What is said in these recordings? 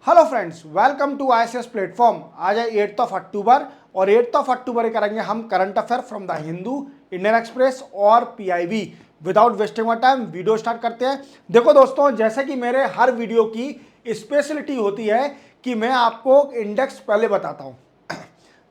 Hello friends, welcome to ISS platform. आज है 8 अक्टूबर और 8 अक्टूबर करेंगे हम current affair from the Hindu, Indian Express और PIB. Without wasting my time video start करते हैं। देखो दोस्तों, जैसे कि मेरे हर वीडियो की स्पेशलिटी होती है कि मैं आपको इंडेक्स पहले बताता हूँ।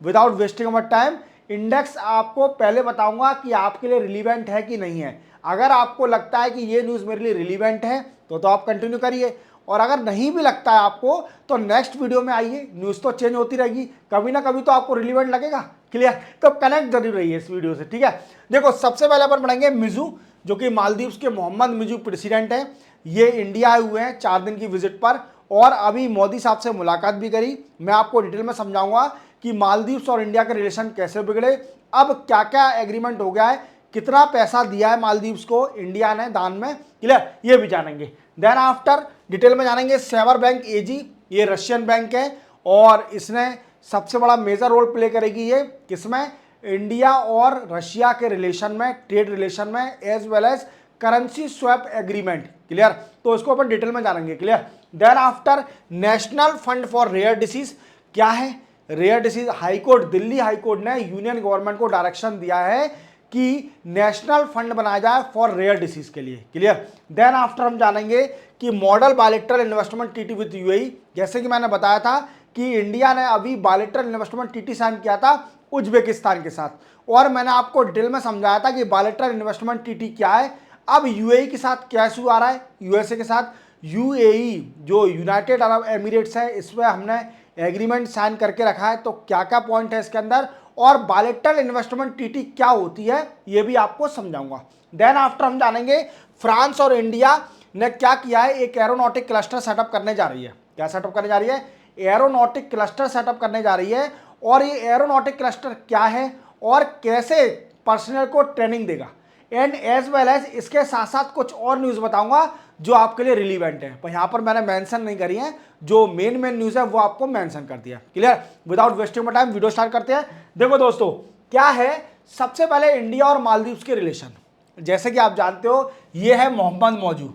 Without wasting my time index आपको पहले बताऊंगा कि आपके लिए रिलीवेंट है कि नहीं है। अगर आपको लगता है कि ये न्यूज़ मेरे लिए रिलीवेंट है तो आप कंटिन्यू करिए, और अगर नहीं भी लगता है आपको तो नेक्स्ट वीडियो में आइए। न्यूज़ तो चेंज होती रहेगी, कभी ना कभी तो आपको रिलीवेंट लगेगा। क्लियर? तो कनेक्ट जरूर रहिए इस वीडियो से, ठीक है। देखो, सबसे पहले अपन पढ़ेंगे मिजू, जो कि मालदीव्स के मोहम्मद मिजू प्रेसिडेंट हैं। ये इंडिया आए हुए हैं 4 दिन की विजिट पर, और अभी मोदी साहब से मुलाकात भी करी। मैं आपको डिटेल में समझाऊंगा कि मालदीव्स और इंडिया के रिलेशन कैसे बिगड़े, अब क्या क्या एग्रीमेंट हो गया है, कितना पैसा दिया है मालदीव्स को इंडिया ने दान में। क्लियर? ये भी जानेंगे। देन आफ्टर डिटेल में जानेंगे सेवर बैंक एजी। ये रशियन बैंक है और इसने सबसे बड़ा मेजर रोल प्ले करेगी ये किसमें, इंडिया और रशिया के रिलेशन में, ट्रेड रिलेशन में, as well as currency swap agreement. Clear? तो इसको अपन डिटेल में जानेंगे। Clear? Then after national fund for rare disease. क्या है rare disease? High court, Delhi high court ने यूनियन गवर्नमेंट को डायरेक्शन दिया है कि नेशनल फंड बनाया जाए फॉर रेयर डिसीज के लिए। क्लियर? देन आफ्टर हम जानेंगे कि model bilateral investment TT with UAE. जैसे कि मैंने बताया था कि इंडिया ने अभी बायलैटरल इन्वेस्टमेंट टीटी साइन किया था उज्बेकिस्तान के साथ, और मैंने आपको डिटेल में समझाया था कि बायलैटरल इन्वेस्टमेंट टीटी क्या है। अब यूएई के साथ क्या इशू आ रहा है, यूएसए के साथ। यूएई जो यूनाइटेड अरब एमिरेट्स है, इस पर हमने एग्रीमेंट साइन करके रखा है। तो क्या क्या पॉइंट है इसके अंदर, और बायलैटरल इन्वेस्टमेंट टीटी क्या होती है, ये भी आपको समझाऊंगा। देन आफ्टर हम जानेंगे फ्रांस और इंडिया ने क्या किया है, एक एरोनॉटिक क्लस्टर सेटअप करने जा रही है। क्या सेटअप करने जा रही है? एरोनॉटिक क्लस्टर सेटअप करने जा रही है। और ये एरोनॉटिक क्लस्टर क्या है और कैसे पर्सनल को ट्रेनिंग देगा, एंड एज वेल एज इसके साथ साथ कुछ और न्यूज़ बताऊंगा जो आपके लिए रिलीवेंट है। पर यहां पर मैंने मेंशन नहीं करी है, जो मेन न्यूज़ है वो आपको मेंशन कर दिया। Clear? Without wasting my time video start करते हैं। देखो दोस्तों, क्या है, सबसे पहले इंडिया और मालदीव्स के रिलेशन। जैसे कि आप जानते हो, ये है मोहम्मद मौजू।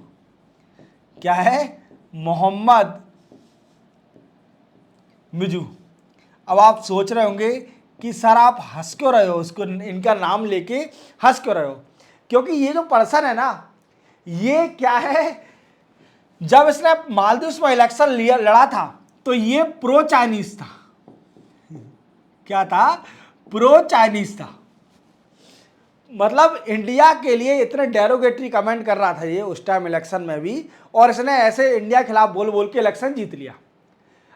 क्या है? मोहम्मद मिजू। अब आप सोच रहे होंगे कि सर आप हंस क्यों रहे हो, उसको इनका नाम लेके हंस क्यों रहे हो? क्योंकि ये जो पर्सन है ना, ये क्या है, जब इसने मालदीव्स में इलेक्शन लड़ा था तो ये प्रो चाइनीज था। क्या था? प्रो चाइनीज था। मतलब इंडिया के लिए इतने डेरोगेटरी कमेंट कर रहा था ये उस टाइम इलेक्शन में भी, और इसने ऐसे इंडिया के खिलाफ बोल बोल के इलेक्शन जीत लिया।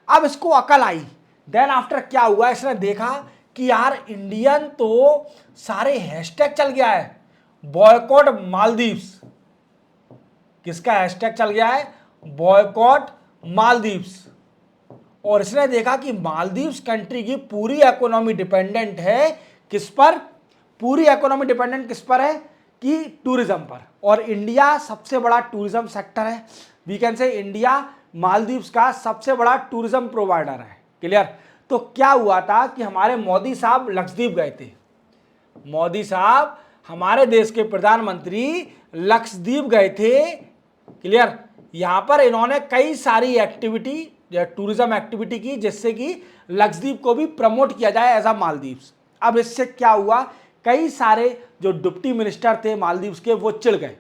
अब इसको अकल आई। देन आफ्टर क्या हुआ, इसने देखा कि यार इंडियन तो सारे हैशटैग चल गया है, बॉयकॉट मालदीव्स। किसका हैशटैग चल गया है? बॉयकॉट मालदीव्स। और इसने देखा कि मालदीव्स कंट्री की पूरी इकोनॉमी डिपेंडेंट है किस पर? पूरी इकोनॉमी डिपेंडेंट किस पर है? कि टूरिज्म पर। और इंडिया सबसे बड़ा टूरिज्म सेक्टर है। We can say India Maldives का सबसे बड़ा टूरिज्म प्रोवाइडर है। क्लियर? तो क्या हुआ था कि हमारे मोदी साहब लक्षद्वीप गए थे। मोदी साहब, हमारे देश के प्रधानमंत्री, लक्षद्वीप गए थे। क्लियर? यहां पर इन्होंने कई सारी एक्टिविटी, टूरिज्म एक्टिविटी की, जिससे कि लक्षद्वीप को भी प्रमोट किया जाए एज अ मालदीव्स। अब इससे क्या हुआ, कई सारे जो डिप्टी मिनिस्टर थे मालदीव्स के वो चिढ़ गए,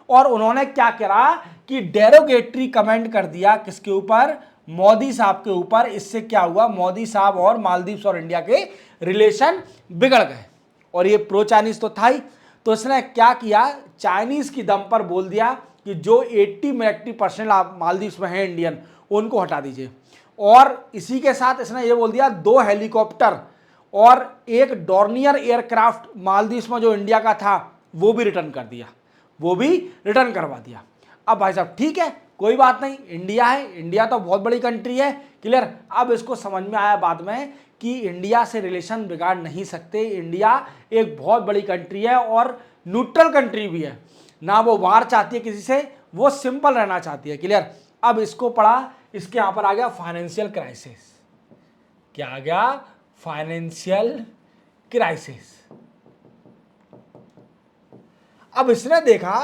और उन्होंने क्या करा कि डेरोगेटरी कमेंट कर दिया किसके ऊपर? मोदी साहब के ऊपर। इससे क्या हुआ, मोदी साहब और मालदीव्स और इंडिया के रिलेशन बिगड़ गए। और ये प्रो चाइनीज तो था ही, तो इसने क्या किया, चाइनीज की दम पर बोल दिया कि जो 80% मालदीव्स में है इंडियन, उनको हटा दीजिए। और इसी के साथ इसने ये बोल दिया 2 हेलीकॉप्टर और एक डॉर्नियर एयरक्राफ्ट मालदीव्स में जो इंडिया का था वो भी रिटर्न कर दिया, वो भी रिटर्न करवा दिया। अब भाई साहब ठीक है, कोई बात नहीं, इंडिया है, इंडिया तो बहुत बड़ी कंट्री है। क्लियर? अब इसको समझ में आया बाद में कि इंडिया से रिलेशन बिगाड़ नहीं सकते। इंडिया एक बहुत बड़ी कंट्री है और न्यूट्रल कंट्री भी है ना, वो वार चाहती है किसी से, वो सिंपल रहना चाहती है। क्लियर? अब इसको पढ़ा, इसके यहां पर आ गया फाइनेंशियल क्राइसिस। क्या आ गया? Financial crisis. अब इसने देखा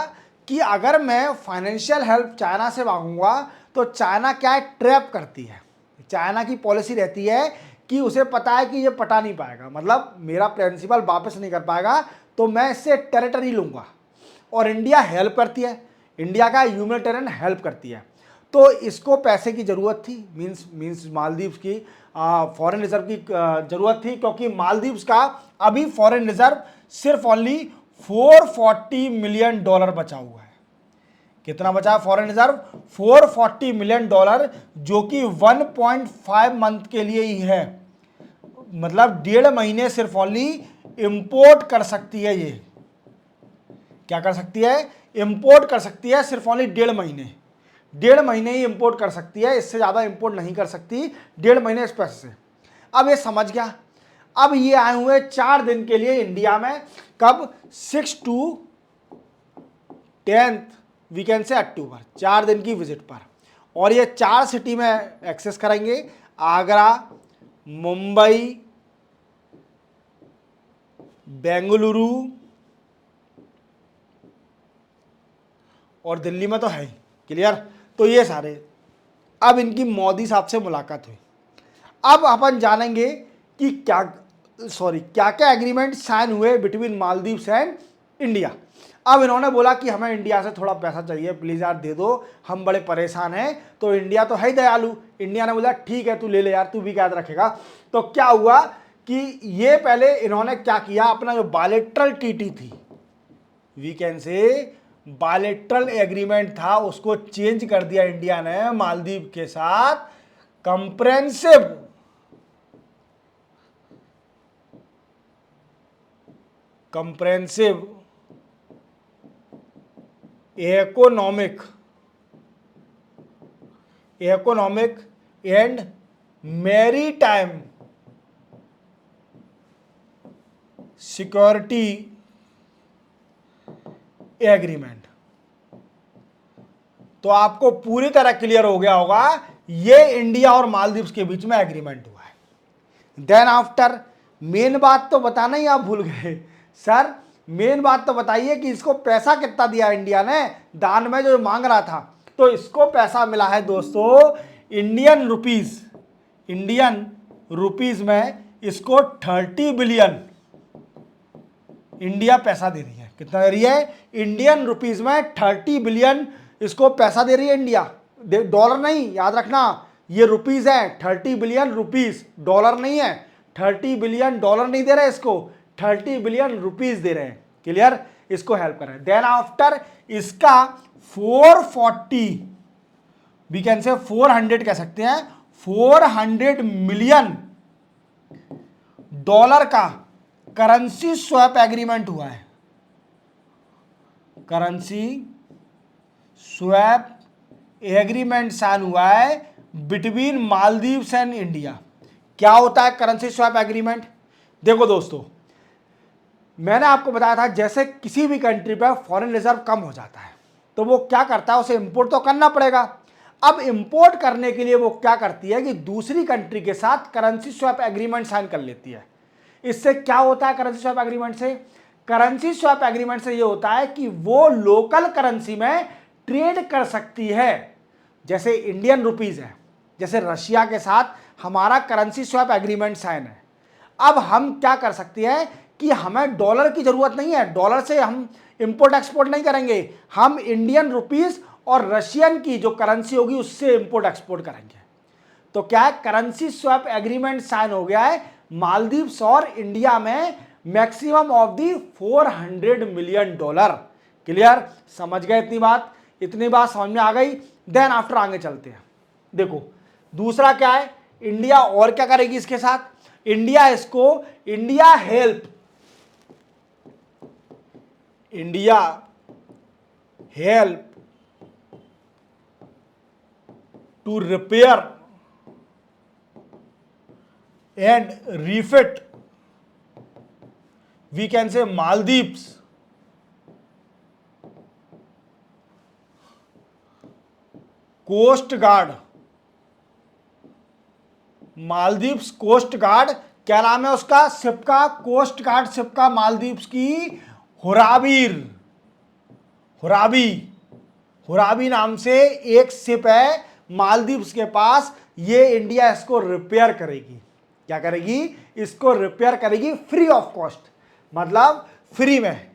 कि अगर मैं फाइनेंशियल हेल्प चाइना से मांगूंगा तो चाइना क्या है, ट्रैप करती है। चाइना की पॉलिसी रहती है कि उसे पता है कि ये पटा नहीं पाएगा, मतलब मेरा प्रिंसिपल वापस नहीं कर पाएगा, तो मैं इससे टेरिटरी लूँगा। और इंडिया हेल्प करती है, इंडिया का ह्यूमैनिटेरियन हेल्प करती है। तो इसको पैसे की ज़रूरत थी, मीन्स मालदीव्स की फॉरेन रिजर्व की ज़रूरत थी, क्योंकि मालदीव्स का अभी फॉरेन रिजर्व सिर्फ ओनली $440 मिलियन बचा हुआ है। कितना बचा है फॉरेन रिजर्व? $440 मिलियन, जो कि 1.5 मंथ के लिए ही है, मतलब 1.5 महीने सिर्फ ओनली इंपोर्ट कर सकती है। ये क्या कर सकती है? इंपोर्ट कर सकती है, सिर्फ ओनली 1.5 महीने, 1.5 महीने ही इंपोर्ट कर सकती है, इससे ज़्यादा इंपोर्ट नहीं कर सकती 1.5 महीने इस पैसे से। अब ये समझ गया। अब ये आए हुए 4 दिन के लिए इंडिया में, कब? 6 to 10 वीकेंड से अक्टूबर, 4 दिन की विजिट पर। और ये 4 सिटी में एक्सेस करेंगे, आगरा, मुंबई, बेंगलुरु और दिल्ली में तो है ही। क्लियर? तो ये सारे, अब इनकी मोदी साहब से मुलाकात हुई। अब अपन जानेंगे कि क्या क्या एग्रीमेंट साइन हुए बिटवीन मालदीव्स एंड इंडिया। अब इन्होंने बोला कि हमें इंडिया से थोड़ा पैसा चाहिए, प्लीज़ यार दे दो, हम बड़े परेशान हैं। तो इंडिया तो है ही दयालु, इंडिया ने बोला ठीक है तू ले ले यार, तू भी याद रखेगा। तो क्या हुआ कि ये पहले इन्होंने क्या किया, अपना जो बायलैटरल टीटी थी, we can say bilateral agreement था, उसको चेंज कर दिया इंडिया ने मालदीव के साथ comprehensive economic and maritime security agreement. तो आपको पूरी तरह क्लियर हो गया होगा, ये इंडिया और मालदीव्स के बीच में एग्रीमेंट हुआ है। देन आफ्टर, मेन बात तो बताना ही आप भूल गए सर, मेन बात तो बताइए कि इसको पैसा कितना दिया इंडिया ने दान में, जो मांग रहा था। तो इसको पैसा मिला है दोस्तों इंडियन रुपीस में इसको 30 बिलियन इंडिया पैसा दे रही है। कितना दे रही है? इंडियन रुपीस में 30 बिलियन इसको पैसा दे रही है इंडिया, डॉलर नहीं, याद रखना ये रुपीस है, 30 बिलियन रुपीस, डॉलर नहीं है। 30 बिलियन डॉलर नहीं दे रहे इसको, 30 बिलियन रुपीस दे रहे हैं। क्लियर? इसको हेल्प कर रहे हैं। देन आफ्टर इसका 440, वी कैन से 400 कह सकते हैं, 400 मिलियन डॉलर का करेंसी स्वैप एग्रीमेंट हुआ है। करेंसी स्वैप एग्रीमेंट साइन हुआ है बिटवीन मालदीव्स एंड इंडिया। क्या होता है करेंसी स्वैप एग्रीमेंट? देखो दोस्तों, मैंने आपको बताया था जैसे किसी भी कंट्री पर फॉरेन रिजर्व कम हो जाता है तो वो क्या करता है, उसे इंपोर्ट तो करना पड़ेगा। अब इंपोर्ट करने के लिए वो क्या करती है कि दूसरी कंट्री के साथ करेंसी स्वैप एग्रीमेंट साइन कर लेती है। इससे क्या होता है करेंसी स्वैप एग्रीमेंट से? करेंसी स्वैप एग्रीमेंट से ये होता है कि वो लोकल करेंसी में ट्रेड कर सकती है। जैसे इंडियन रुपीस है, जैसे रशिया के साथ हमारा करेंसी स्वैप एग्रीमेंट साइन है। अब हम क्या कर सकते हैं कि हमें डॉलर की जरूरत नहीं है, डॉलर से हम इंपोर्ट एक्सपोर्ट नहीं करेंगे, हम इंडियन रुपीस और रशियन की जो करेंसी होगी उससे इंपोर्ट एक्सपोर्ट करेंगे। तो क्या है, करेंसी स्वैप एग्रीमेंट साइन हो गया है मालदीव्स और इंडिया में, maximum of the $400 million. Clear? समझ गए इतनी बात समझ में आ गई। देन आफ्टर आगे चलते हैं। देखो दूसरा क्या है, इंडिया और क्या करेगी इसके साथ? India help to repair and refit, we can say Maldives coast guard. Maldives coast guard, क्या नाम है उसका शिप का? कोस्ट गार्ड शिप का मालदीव्स की हुराबी नाम से एक शिप है मालदीव्स के पास। ये इंडिया इसको रिपेयर करेगी। क्या करेगी? इसको रिपेयर करेगी फ्री ऑफ कॉस्ट, मतलब फ्री में,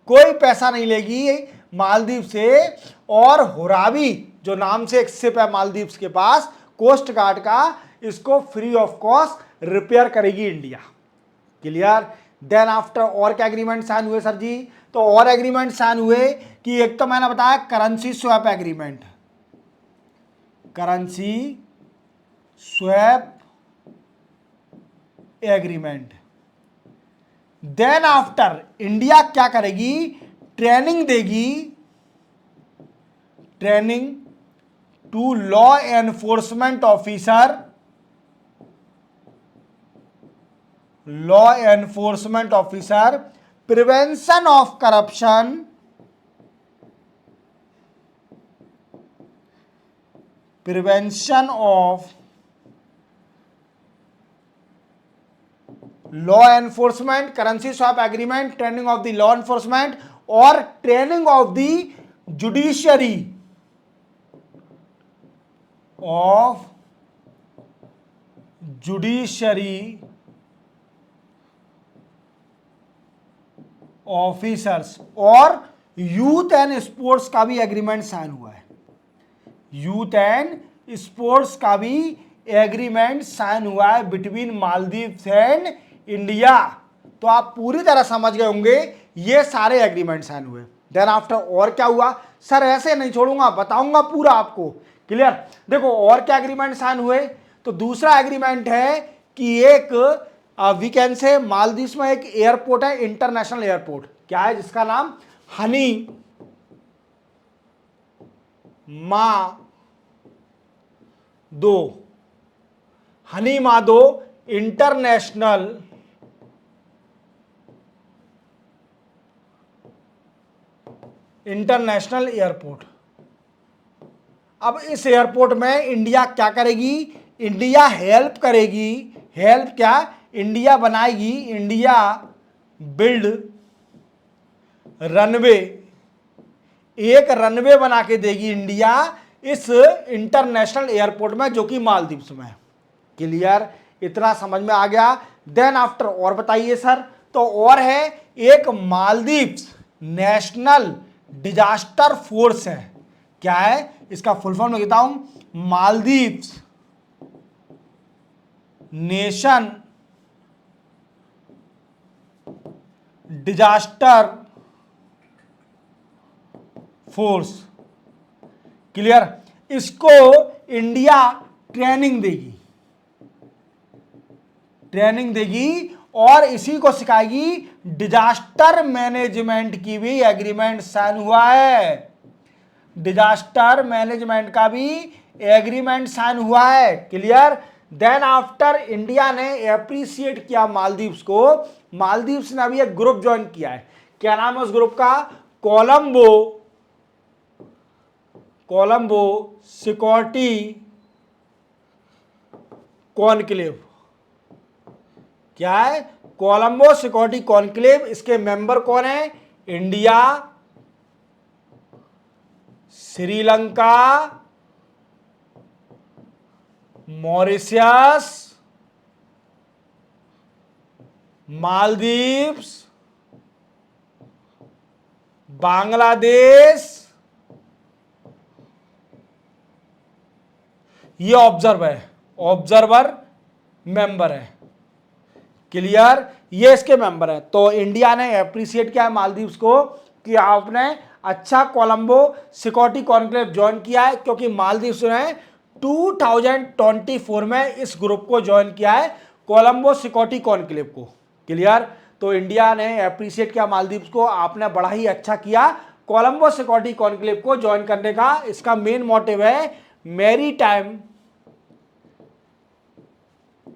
कोई पैसा नहीं लेगी मालदीव से। और हुरावी जो नाम से एक शिप है मालदीव्स के पास कोस्ट गार्ड का, इसको फ्री ऑफ कॉस्ट रिपेयर करेगी इंडिया। क्लियर? देन आफ्टर और क्या एग्रीमेंट साइन हुए सर जी? तो और एग्रीमेंट साइन हुए कि एक तो मैंने बताया currency swap agreement, currency swap agreement. Then after India क्या करेगी? ट्रेनिंग देगी, training to law enforcement officer, law enforcement officer, prevention of corruption, prevention of law enforcement, currency swap agreement, training of the law enforcement और training of the judiciary of judiciary officers. और youth and sports का भी agreement sign हुआ है, youth and sports का भी agreement sign हुआ है बिटवीन मालदीव्स एंड इंडिया। तो आप पूरी तरह समझ गए होंगे ये सारे एग्रीमेंट साइन हुए। देन आफ्टर और क्या हुआ सर? ऐसे नहीं छोड़ूंगा, बताऊंगा पूरा आपको। क्लियर? देखो और क्या एग्रीमेंट साइन हुए? तो दूसरा एग्रीमेंट है कि एक वी कैन से मालदीव्स में एक एयरपोर्ट है, इंटरनेशनल एयरपोर्ट, क्या है जिसका नाम हनी मादो, हनी मादो इंटरनेशनल एयरपोर्ट। अब इस एयरपोर्ट में इंडिया क्या करेगी? इंडिया हेल्प करेगी। हेल्प क्या? इंडिया बनाएगी, इंडिया बिल्ड रनवे, एक रनवे बना के देगी इंडिया इस इंटरनेशनल एयरपोर्ट में जो कि मालदीव्स में। क्लियर? इतना समझ में आ गया? देन आफ्टर और बताइए सर। तो और है एक मालदीव्स नेशनल डिजास्टर फोर्स है। क्या है इसका फुल फॉर्म मैं कहता हूं? Maldives nation disaster force. Clear? इसको इंडिया ट्रेनिंग देगी, ट्रेनिंग देगी और इसी को सिखाएगी। डिजास्टर मैनेजमेंट की भी एग्रीमेंट साइन हुआ है, डिजास्टर मैनेजमेंट का भी एग्रीमेंट साइन हुआ है। क्लियर? देन आफ्टर इंडिया ने एप्रिसिएट किया मालदीव्स को। मालदीव्स ने अभी एक ग्रुप ज्वाइन किया है, क्या नाम है उस ग्रुप का? Colombo security conclave. क्या है? Colombo security conclave. इसके मेंबर कौन है? इंडिया, श्रीलंका, मॉरिशस, मालदीव्स, बांग्लादेश, ये ऑब्जर्वर मेंबर है। क्लियर? ये इसके मेंबर है। तो इंडिया ने अप्रिशिएट किया है मालदीव्स को कि आपने अच्छा कोलंबो सिक्योरिटी कॉन्क्लेव ज्वाइन किया है, क्योंकि मालदीव्स ने 2024 में इस ग्रुप को ज्वाइन किया है, कोलंबो सिक्योरिटी कॉन्क्लेव को। क्लियर? तो इंडिया ने अप्रिशिएट किया मालदीव्स को, आपने बड़ा ही अच्छा किया कोलंबो सिक्योरिटी कॉन्क्लेव को ज्वाइन करने का। इसका मेन मोटिव है मैरी टाइम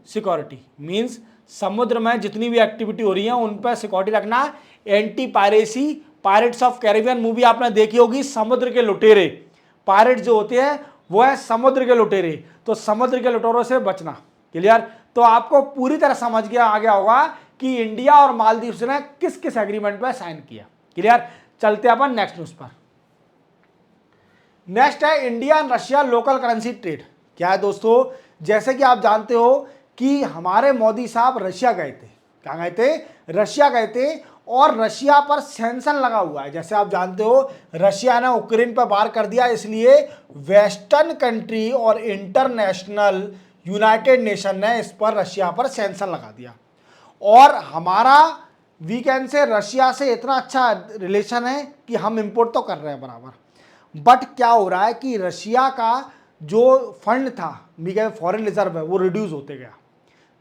सिक्योरिटी, मींस समुद्र में जितनी भी एक्टिविटी हो रही है उन पर सिक्योरिटी रखना। Anti piracy, pirates of Caribbean movie आपने देखी होगी, समुद्र के लुटेरे, पायरेट जो होते हैं वो है समुद्र के लुटेरे, तो समुद्र के लुटेरों से बचना। क्लियर? तो आपको पूरी तरह समझ गया आ गया होगा कि इंडिया और मालदीव्स ने किस किस एग्रीमेंट पर साइन किया। क्लियर? चलते अपन नेक्स्ट न्यूज पर। नेक्स्ट है India and Russia local currency trade. क्या है दोस्तों, जैसे कि आप जानते हो कि हमारे मोदी साहब रशिया गए थे। कहाँ गए थे? रशिया गए थे और रशिया पर सैंक्शन लगा हुआ है। जैसे आप जानते हो रशिया ने यूक्रेन पर वार कर दिया, इसलिए वेस्टर्न कंट्री और इंटरनेशनल यूनाइटेड नेशन ने इस पर रशिया पर सैंक्शन लगा दिया। और हमारा वीकेंड से रशिया से इतना अच्छा रिलेशन है कि हम इंपोर्ट तो कर रहे हैं बराबर, बट क्या हो रहा है कि रशिया का जो फंड था वीकेंड फॉरेन रिजर्व है वो रिड्यूस होते गया,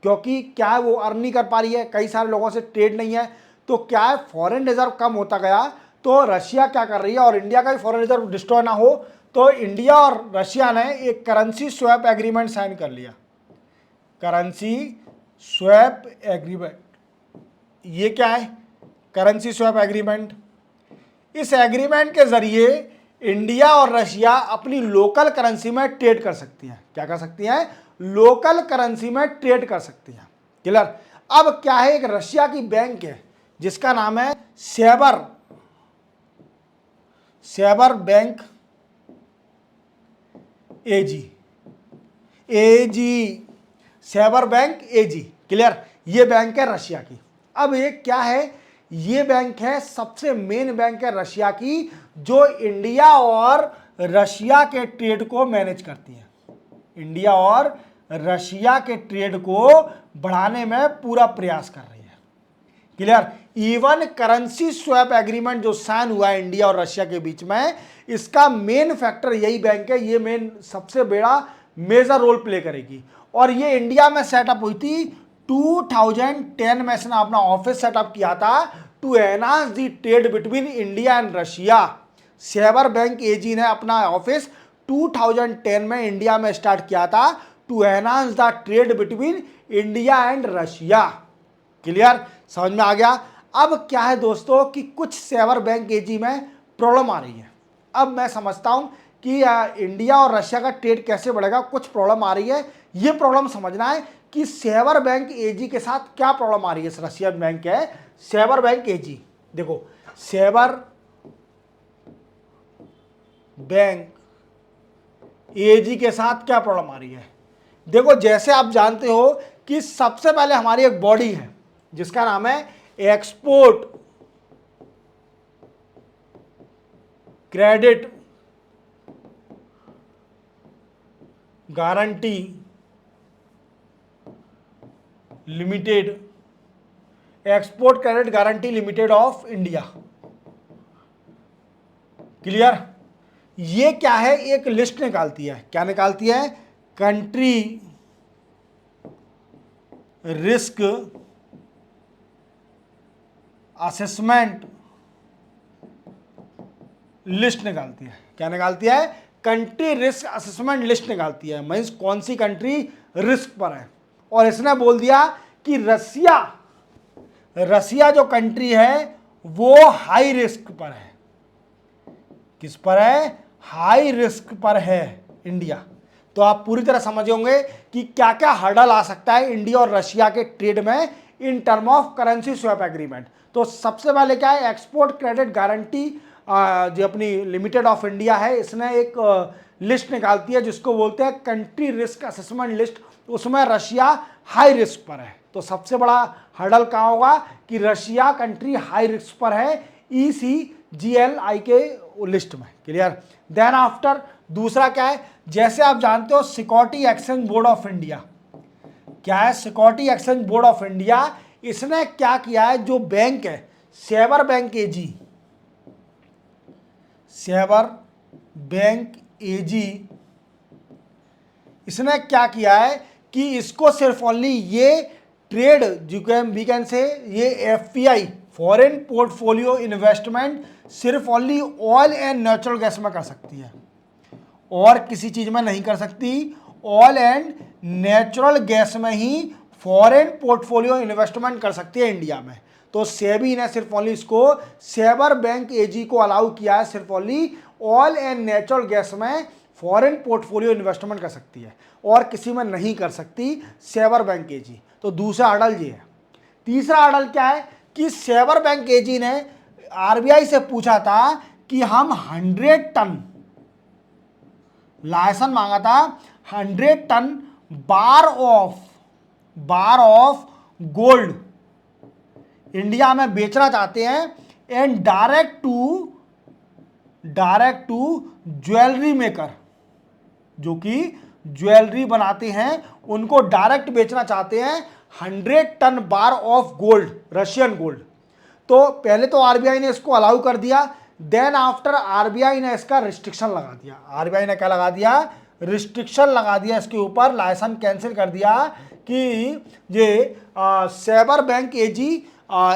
क्योंकि क्या है वो अर्न नहीं कर पा रही है, कई सारे लोगों से ट्रेड नहीं है, तो क्या है फॉरेन रिजर्व कम होता गया। तो रशिया क्या कर रही है, और इंडिया का भी फॉरेन रिजर्व डिस्ट्रॉय ना हो, तो इंडिया और रशिया ने एक करेंसी स्वैप एग्रीमेंट साइन कर लिया। करेंसी स्वैप एग्रीमेंट, ये क्या है? Currency swap agreement. इस एग्रीमेंट के जरिए इंडिया और रशिया अपनी लोकल करेंसी में ट्रेड कर सकती हैं। क्या कर सकती हैं? लोकल करेंसी में ट्रेड कर सकती हैं। क्लियर? अब क्या है, एक रशिया की बैंक है जिसका नाम है सेबर बैंक एजी, सेबर बैंक एजी। क्लियर? ये बैंक है रशिया की। अब ये क्या है? ये बैंक है, सबसे मेन बैंक है रशिया की, जो इंडिया और रशिया के ट्रेड को मैनेज करती है। इंडिया और रशिया के ट्रेड को बढ़ाने में पूरा प्रयास कर रही है। Clear? Even currency swap agreement जो साइन हुआ है इंडिया और रशिया के बीच में, इसका मेन फैक्टर यही बैंक है। ये मेन सबसे बड़ा मेजर रोल प्ले करेगी। और ये इंडिया में सेटअप हुई थी 2010 में। इसने अपना ऑफिस सेटअप किया था to enhance the trade between India and Russia. Sber bank AG ने अपना ऑफिस 2010 में इंडिया में स्टार्ट किया था to enhance the trade between India and Russia. Clear? समझ में आ गया? अब क्या है दोस्तों कि कुछ सेबर बैंक एजी में प्रॉब्लम आ रही है। अब मैं समझता हूं कि इंडिया और रशिया का ट्रेड कैसे बढ़ेगा। कुछ प्रॉब्लम आ रही है, ये प्रॉब्लम समझना है कि सेबर बैंक एजी के साथ क्या प्रॉब्लम आ रही है। रशियन बैंक है सेबर बैंक एजी। देखो, सेबर बैंक एजी के साथ क्या प्रॉब्लम आ रही है। देखो, जैसे आप जानते हो कि सबसे पहले हमारी एक बॉडी है जिसका नाम है export credit guarantee limited, export credit guarantee limited of India. Clear? ये क्या है? एक लिस्ट निकालती है। क्या निकालती है? कंट्री रिस्क असेसमेंट लिस्ट निकालती है। क्या निकालती है? कंट्री रिस्क असेसमेंट लिस्ट निकालती है। मीन्स कौन सी कंट्री रिस्क पर है। और इसने बोल दिया कि रसिया जो कंट्री है वो हाई रिस्क पर है। किस पर है? हाई रिस्क पर है इंडिया। तो आप पूरी तरह समझ होंगे कि क्या क्या हर्डल आ सकता है इंडिया और रशिया के ट्रेड में in term of currency swap agreement. तो सबसे पहले क्या है? एक्सपोर्ट क्रेडिट गारंटी जो अपनी लिमिटेड ऑफ इंडिया है, इसने एक लिस्ट निकालती है जिसको बोलते हैं कंट्री रिस्क असेसमेंट लिस्ट। उसमें रशिया हाई रिस्क पर है। तो सबसे बड़ा हर्डल कहाँ होगा कि रशिया कंट्री हाई रिस्क पर है ECGLI के लिस्ट में। क्लियर? देन आफ्टर दूसरा क्या है? जैसे आप जानते हो security exchange board of India. क्या है? Security exchange board of India. इसने क्या किया है? जो बैंक है सेबर बैंक एजी, सेबर बैंक एजी, इसने क्या किया है कि इसको सिर्फ ओनली ये ट्रेड वी कैन से ये FPI फॉरेन पोर्टफोलियो इन्वेस्टमेंट सिर्फ only oil and natural gas में कर सकती है, और किसी चीज में नहीं कर सकती। ऑयल एंड नेचुरल गैस में ही फॉरेन पोर्टफोलियो इन्वेस्टमेंट कर सकती है इंडिया में। तो सेबी ने सिर्फ ओनली इसको सेबर बैंक एजी को अलाउ किया है, सिर्फ only oil and natural gas में फॉरेन पोर्टफोलियो इन्वेस्टमेंट कर सकती है, और किसी में नहीं कर सकती सेबर बैंक एजी। तो दूसरा हर्डल ये है। तीसरा हर्डल क्या है कि सेबर बैंक एजी ने RBI से पूछा था कि हम 100 टन लाइसेंस मांगा था 100 ton bar of gold India में बेचना चाहते हैं, and direct to jewellery maker, जो कि ज्वेलरी बनाते हैं उनको डायरेक्ट बेचना चाहते हैं 100 ton bar of gold, Russian gold. तो पहले तो आरबीआई ने इसको अलाउ कर दिया, देन आफ्टर आरबीआई ने इसका रिस्ट्रिक्शन लगा दिया। आरबीआई ने क्या लगा दिया? रिस्ट्रिक्शन लगा दिया इसके ऊपर, लाइसेंस कैंसिल कर दिया कि ये सेबर बैंक एजी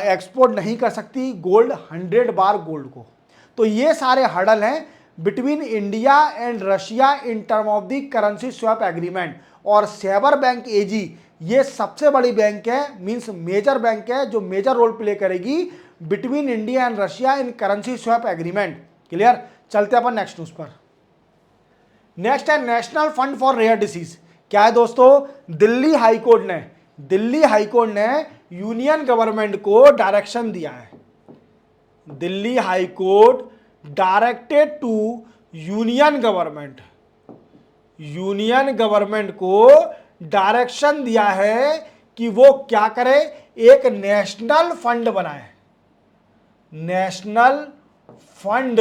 एक्सपोर्ट नहीं कर सकती गोल्ड, 100 बार गोल्ड को। तो ये सारे हर्डल हैं between India and Russia in term of the currency swap agreement. और सेबर बैंक एजी ये सबसे बड़ी बैंक है, मींस मेजर बैंक है, जो मेजर रोल प्ले करेगी between India and Russia in currency swap agreement. Clear? चलते अपन नेक्स्ट न्यूज पर। नेक्स्ट है national fund for rare disease. क्या है दोस्तों? दिल्ली हाईकोर्ट ने यूनियन गवर्नमेंट को डायरेक्शन दिया है। Delhi high court directed to union government को डायरेक्शन दिया है कि वो क्या करे? एक नेशनल फंड बनाए, national fund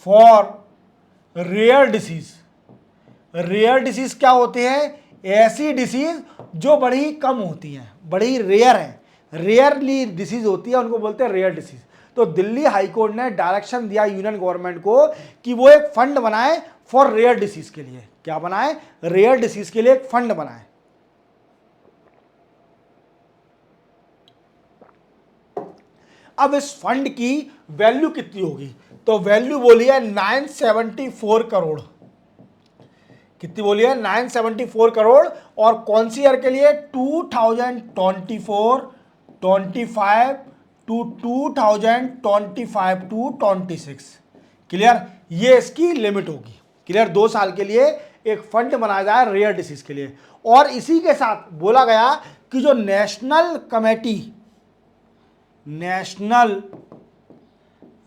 for rare disease. Rare disease क्या होते हैं? ऐसी डिसीज जो बड़ी कम होती हैं, बड़ी रेयर है, रेयरली डिसीज होती है, उनको बोलते हैं रेयर डिसीज। तो दिल्ली हाईकोर्ट ने डायरेक्शन दिया यूनियन गवर्नमेंट को कि वो एक फंड बनाए फॉर रेयर डिसीज के लिए। क्या बनाए? रेयर डिसीज के लिए एक फंड बनाए। अब इस फंड की वैल्यू कितनी होगी? तो वैल्यू बोली है 974 करोड़। कितनी बोली है? 974 करोड़। और कौन सी ईयर के लिए? 2024, 25 टू 2025 टू 26। क्लियर? ये इसकी लिमिट होगी। क्लियर? 2 साल के लिए एक फंड बनाया जाए रेयर डिसीज के लिए। और इसी के साथ बोला गया कि जो national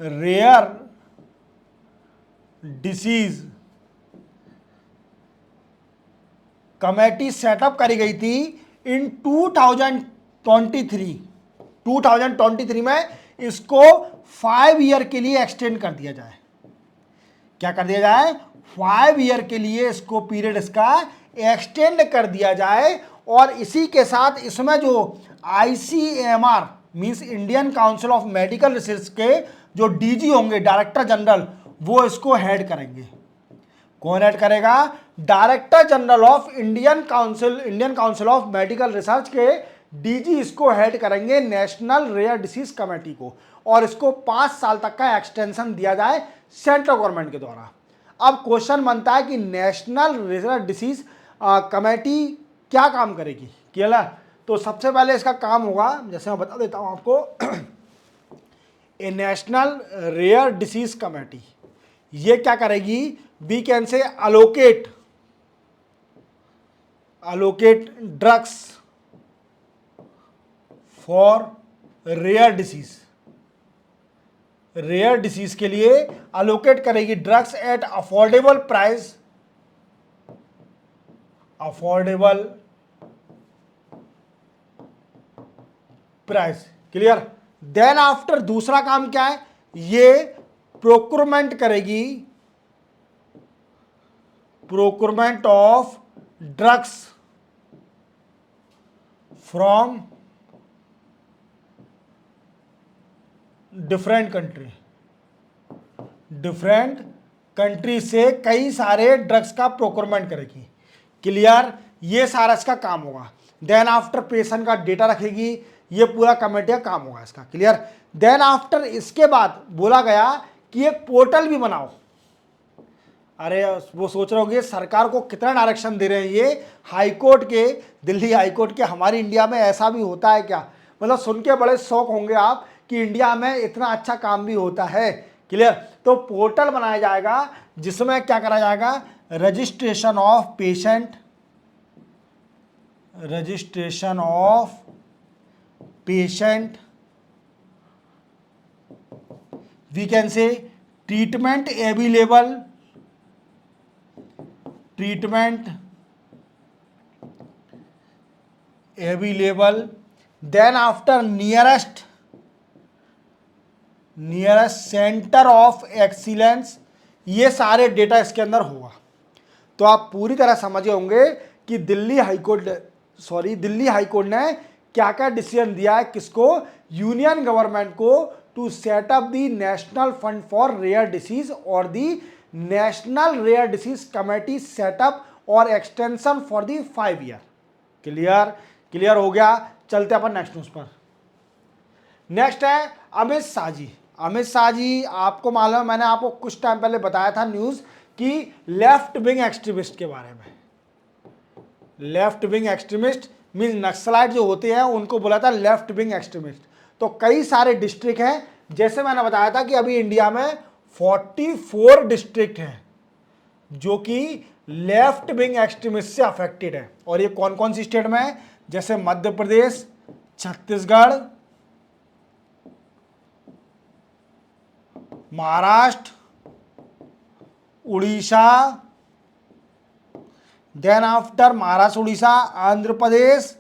rare disease committee setup करी गई थी इन 2023 में, इसको 5 ईयर के लिए एक्सटेंड कर दिया जाए। क्या कर दिया जाए? 5 ईयर के लिए इसको पीरियड इसका एक्सटेंड कर दिया जाए। और इसी के साथ इसमें जो ICMR means Indian council of medical research के जो डीजी होंगे, डायरेक्टर जनरल, वो इसको हेड करेंगे। कौन हेड करेगा? Director general of Indian council of medical research के डीजी इसको हेड करेंगे, नेशनल रेयर डिसीज कमेटी को। और इसको 5 साल तक का एक्सटेंशन दिया जाए सेंट्रल गवर्नमेंट के द्वारा। अब क्वेश्चन बनता है कि नेशनल रेयर डिसीज कमेटी क्या काम करेगी? क्लियर? तो सबसे पहले इसका काम होगा, जैसे मैं बता देता हूं आपको, a national rare disease committee ये क्या करेगी? We can say allocate drugs for rare disease के लिए अलोकेट करेगी drugs at affordable price. Clear? Then after दूसरा काम क्या है? ये प्रोक्योरमेंट करेगी, procurement of drugs from different country से कई सारे ड्रग्स का प्रोक्योरमेंट करेगी। क्लियर? ये सारा इसका काम होगा। देन आफ्टर पेशेंट का डेटा रखेगी, ये पूरा कमेटी का काम होगा इसका। क्लियर? देन आफ्टर इसके बाद बोला गया कि एक पोर्टल भी बनाओ। अरे वो सोच रहे होंगे सरकार को कितना डायरेक्शन दे रहे हैं ये हाईकोर्ट के, दिल्ली हाईकोर्ट के। हमारी इंडिया में ऐसा भी होता है क्या? मतलब सुन के बड़े शौक होंगे आप कि इंडिया में इतना अच्छा काम भी होता है। क्लियर? तो पोर्टल बनाया जाएगा जिसमें क्या करा जाएगा? Registration of patient, we can say treatment available treatment available, then after nearest centre of excellence, ये सारे डेटा इसके अंदर होगा। तो आप पूरी तरह समझे होंगे कि दिल्ली हाईकोर्ट ने क्या क्या डिसीजन दिया है किसको, यूनियन गवर्नमेंट को, to set up the national fund for rare disease और the national rare disease committee setup और extension for the 5 year. Clear हो गया। चलते अपन नेक्स्ट न्यूज पर। नेक्स्ट है अमित शाह जी। आपको मालूम है, मैंने आपको कुछ टाइम पहले बताया था न्यूज कि लेफ्ट विंग एक्सट्रीमिस्ट के बारे में। Left wing extremist means naxalite जो होते हैं उनको बोला था लेफ्ट विंग एक्सट्रीमिस्ट। तो कई सारे डिस्ट्रिक्ट हैं, जैसे मैंने बताया था कि अभी इंडिया में 44 डिस्ट्रिक्ट हैं जो कि लेफ्ट विंग एक्सट्रीमिस्ट से अफेक्टेड है। और ये कौन कौन सी स्टेट में है, जैसे मध्य प्रदेश, छत्तीसगढ़, महाराष्ट्र, उड़ीसा, देन आफ्टर महाराष्ट्र उड़ीसा आंध्र प्रदेश,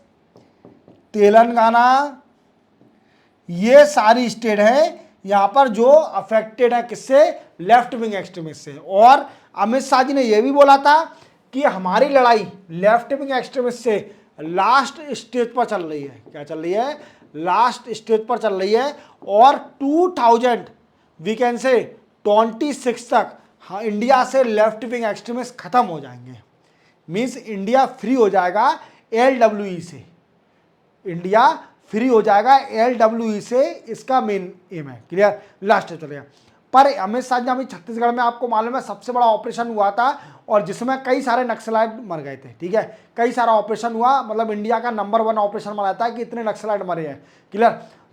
तेलंगाना, ये सारी स्टेट है यहां पर जो अफेक्टेड है किससे, लेफ्ट विंग एक्सट्रीमिस्ट से। और अमित शाह जी ने यह भी बोला था कि हमारी लड़ाई लेफ्ट विंग एक्सट्रीमिस्ट से लास्ट स्टेज पर चल रही है। क्या चल रही है, लास्ट स्टेज पर चल रही है। और 2026 तक हाँ इंडिया से लेफ्ट विंग एक्सट्रीमिस्ट खत्म हो जाएंगे। मीन्स इंडिया फ्री हो जाएगा LWE से, इंडिया फ्री हो जाएगा LWE से, इसका मेन एम है। क्लियर, लास्ट चलेगा। पर अमित शाह जी अभी छत्तीसगढ़ में आपको मालूम है सबसे बड़ा ऑपरेशन हुआ था और जिसमें कई सारे नक्सलाइट मर गए थे। ठीक है, कई सारा ऑपरेशन हुआ, मतलब इंडिया का नंबर 1 ऑपरेशन माना जाता है कि इतने नक्सलाइट मरे हैं। क्लियर।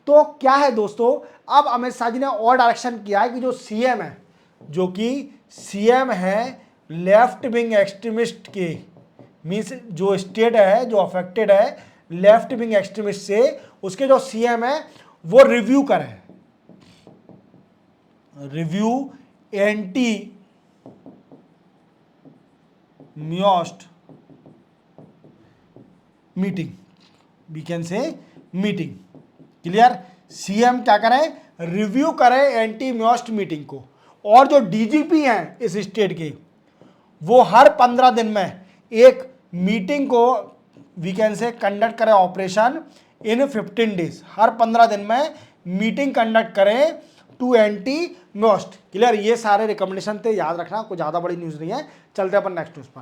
तो क्या है दोस्तों, अब अमित शाह जी ने और डायरेक्शन किया है कि जो सीएम है, जो कि सीएम है लेफ्ट विंग एक्सट्रीमिस्ट के, मीन्स जो स्टेट है जो अफेक्टेड है लेफ्ट विंग एक्सट्रीमिस्ट से, उसके जो सीएम है वो रिव्यू करें, रिव्यू एंटी म्योस्ट meeting, we can say meeting. Clear, CM क्या करें, रिव्यू करें एंटी म्योस्ट मीटिंग को। और जो डीजीपी हैं इस स्टेट के, वो हर 15 दिन में एक मीटिंग को वी कैन से कंडक्ट करें, ऑपरेशन इन 15 डेज, हर 15 दिन में मीटिंग कंडक्ट करें टू एंटी म्योस्ट। क्लियर, ये सारे रिकमेंडेशन थे, याद रखना, कोई ज्यादा बड़ी न्यूज नहीं है। चलते अपन नेक्स्ट न्यूज पर।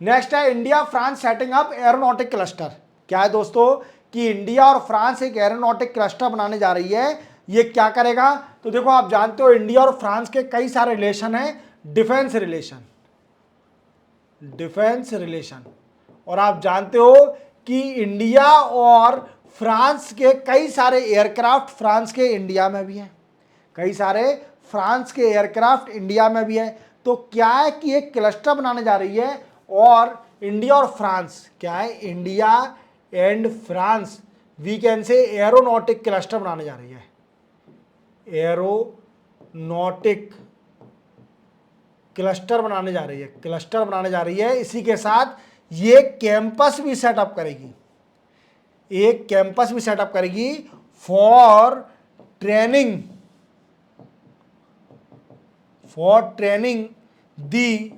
नेक्स्ट है India France setting up aeronautic cluster. क्या है दोस्तों कि इंडिया और फ्रांस एक एरोनॉटिक क्लस्टर बनाने जा रही है। ये क्या करेगा, तो देखो आप जानते हो इंडिया और फ्रांस के कई सारे रिलेशन हैं, डिफेंस रिलेशन। और आप जानते हो कि इंडिया और फ्रांस के कई सारे एयरक्राफ्ट फ्रांस के इंडिया में भी हैं, कई सारे फ्रांस के एयरक्राफ्ट इंडिया में भी है। तो क्या है कि एक क्लस्टर बनाने जा रही है और इंडिया और फ्रांस, क्या है, India and France we can say aeronautic cluster बनाने जा रही है, एरोनॉटिक क्लस्टर बनाने जा रही है। इसी के साथ ये कैंपस भी सेटअप करेगी, एक कैंपस भी सेटअप करेगी फॉर ट्रेनिंग दी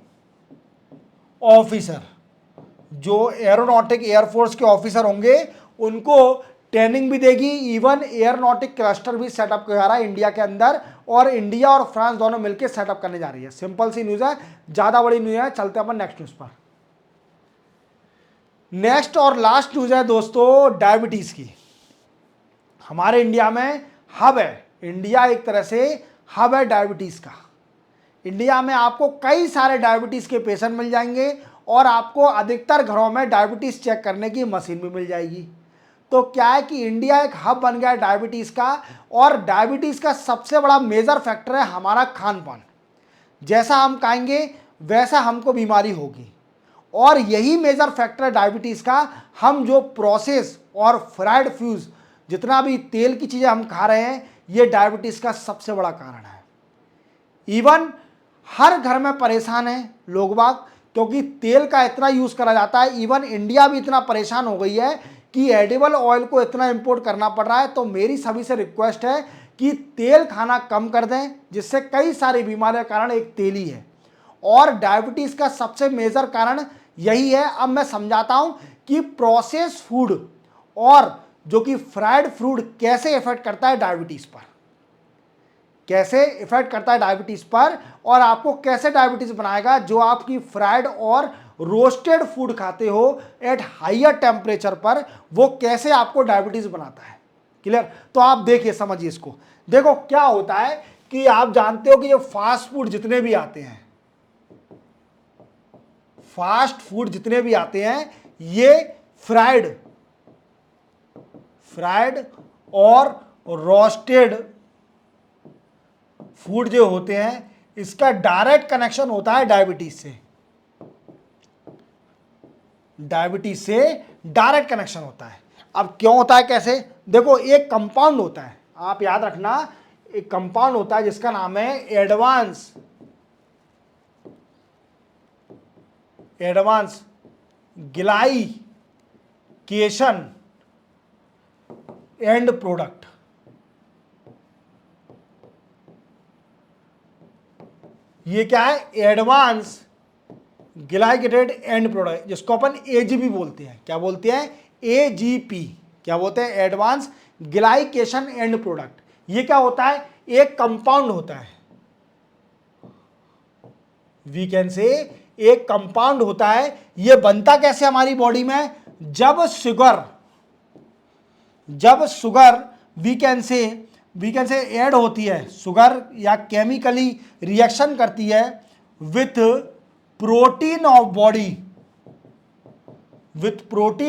ऑफिसर, जो एरोनॉटिक एयरफोर्स के ऑफिसर होंगे उनको ट्रेनिंग भी देगी। इवन एयरोनॉटिक क्लस्टर भी सेटअप किया जा रहा है इंडिया के अंदर, और इंडिया और फ्रांस दोनों मिलकर सेटअप करने जा रही है। सिंपल सी न्यूज है, ज्यादा बड़ी न्यूज है। चलते हैं अपन नेक्स्ट न्यूज पर। नेक्स्ट और लास्ट न्यूज है दोस्तों डायबिटीज की। हमारे इंडिया में हब है, इंडिया एक तरह से हब है डायबिटीज का। इंडिया में आपको कई सारे डायबिटीज के पेशेंट मिल जाएंगे और आपको अधिकतर घरों में डायबिटीज चेक करने की मशीन भी मिल जाएगी। तो क्या है कि इंडिया एक हब बन गया है डायबिटीज का, और डायबिटीज का सबसे बड़ा मेजर फैक्टर है हमारा खान पान। जैसा हम खाएंगे वैसा हमको बीमारी होगी, और यही मेजर फैक्टर है डायबिटीज का। हम जो प्रोसेस और फ्राइड फ्यूज, जितना भी तेल की चीजें हम खा रहे हैं, ये डायबिटीज का सबसे बड़ा कारण है। इवन हर घर में परेशान है लोग बाग, क्योंकि तेल का इतना यूज़ करा जाता है। इवन इंडिया भी इतना परेशान हो गई है कि एडिबल ऑयल को इतना इंपोर्ट करना पड़ रहा है। तो मेरी सभी से रिक्वेस्ट है कि तेल खाना कम कर दें, जिससे कई सारी बीमारियों का कारण एक तेल ही है। और डायबिटीज़ का सबसे मेजर कारण यही है। अब मैं समझाता हूं कि प्रोसेस फूड और जो कि फ्राइड फूड कैसे इफेक्ट करता है डायबिटीज़ पर, कैसे इफेक्ट करता है डायबिटीज़ पर, और आपको कैसे डायबिटीज़ बनाएगा जो आपकी फ्राइड और रोस्टेड फूड खाते हो एट हायर टेम्परेचर पर, वो कैसे आपको डायबिटीज़ बनाता है। क्लियर? तो आप देखिए, समझिए इसको। देखो क्या होता है कि आप जानते हो कि ये फास्ट फूड जितने भी आते हैं, फास्ट फूड जितने भी आते हैं, ये फ्राइड और रोस्टेड फूड जो होते हैं, इसका डायरेक्ट कनेक्शन होता है डायबिटीज से। डायबिटीज से डायरेक्ट कनेक्शन होता है। अब क्यों होता है, कैसे? देखो, एक कंपाउंड होता है, आप याद रखना, एक कंपाउंड होता है जिसका नाम है एडवांस ग्लाइकेशन एंड प्रोडक्ट। ये क्या है? एडवांस ग्लाइकेटेड एंड प्रोडक्ट, जिसको अपन एजीपी बोलते हैं। क्या बोलते हैं? एजीपी। क्या बोलते हैं? Advance glycation end product. ये क्या होता है? एक कंपाउंड होता है, वी कैन से एक कंपाउंड होता है। ये बनता कैसे हमारी बॉडी में? जब sugar we can say add होती है, शुगर या केमिकली रिएक्शन करती है with protein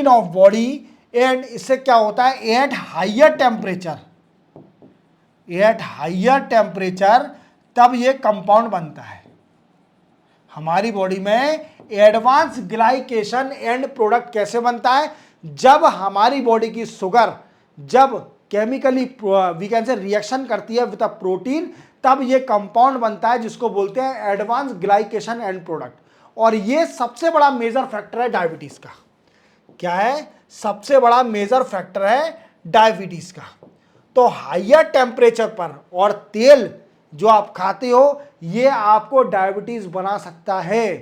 of body, and इससे क्या होता है? एट हायर टेम्परेचर तब ये कंपाउंड बनता है हमारी बॉडी में। एडवांस ग्लाइकेशन एंड प्रोडक्ट कैसे बनता है? जब हमारी बॉडी की शुगर जब chemically we can say reaction करती है विद अ प्रोटीन, तब ये कंपाउंड बनता है जिसको बोलते हैं एडवांस ग्लाइकेशन एंड प्रोडक्ट। और ये सबसे बड़ा मेजर फैक्टर है डायबिटीज का। क्या है? सबसे बड़ा मेजर फैक्टर है डायबिटीज का। तो हायर टेम्परेचर पर और तेल जो आप खाते हो, ये आपको डायबिटीज बना सकता है।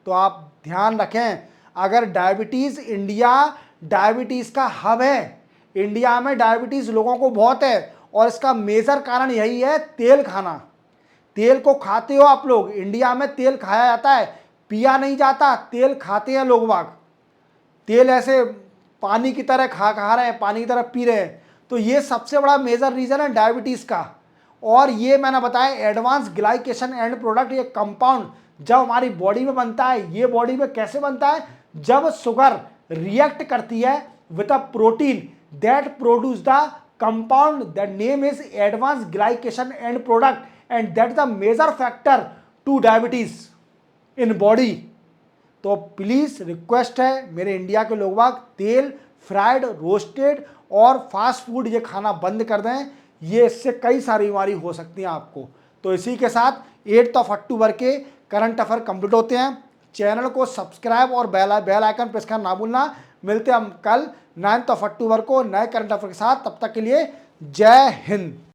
तो आप ध्यान रखें, अगर इंडिया डायबिटीज का हब है, इंडिया में डायबिटीज लोगों को बहुत है, और इसका मेजर कारण यही है तेल खाना। तेल को खाते हो आप लोग, इंडिया में तेल खाया जाता है, पिया नहीं जाता, तेल खाते हैं लोग बाग। तेल ऐसे पानी की तरह खा रहे हैं, पानी की तरह पी रहे हैं। तो ये सबसे बड़ा मेजर रीजन है डायबिटीज का। और ये मैंने बताया एडवांस ग्लाइकेशन एंड प्रोडक्ट, ये कंपाउंड जब हमारी बॉडी में बनता है, ये बॉडी में कैसे बनता है? जब शुगर रिएक्ट करती है with a protein that produce the compound, the name is advanced glycation end product, and that's the major factor to diabetes in body। तो प्लीज रिक्वेस्ट है मेरे इंडिया के लोग बाग, तेल, फ्राइड, रोस्टेड और फास्ट फूड ये खाना बंद कर दें। ये इससे कई सारी बीमारी हो सकती हैं आपको। तो इसी के साथ 8 अक्टूबर के करंट अफेयर कंप्लीट होते हैं। चैनल को सब्सक्राइब और बेल आइकन प्रेस करना ना भूलना। मिलते हैं हम कल 9 अक्टूबर को नए करंट अफेयर के साथ। तब तक के लिए जय हिंद।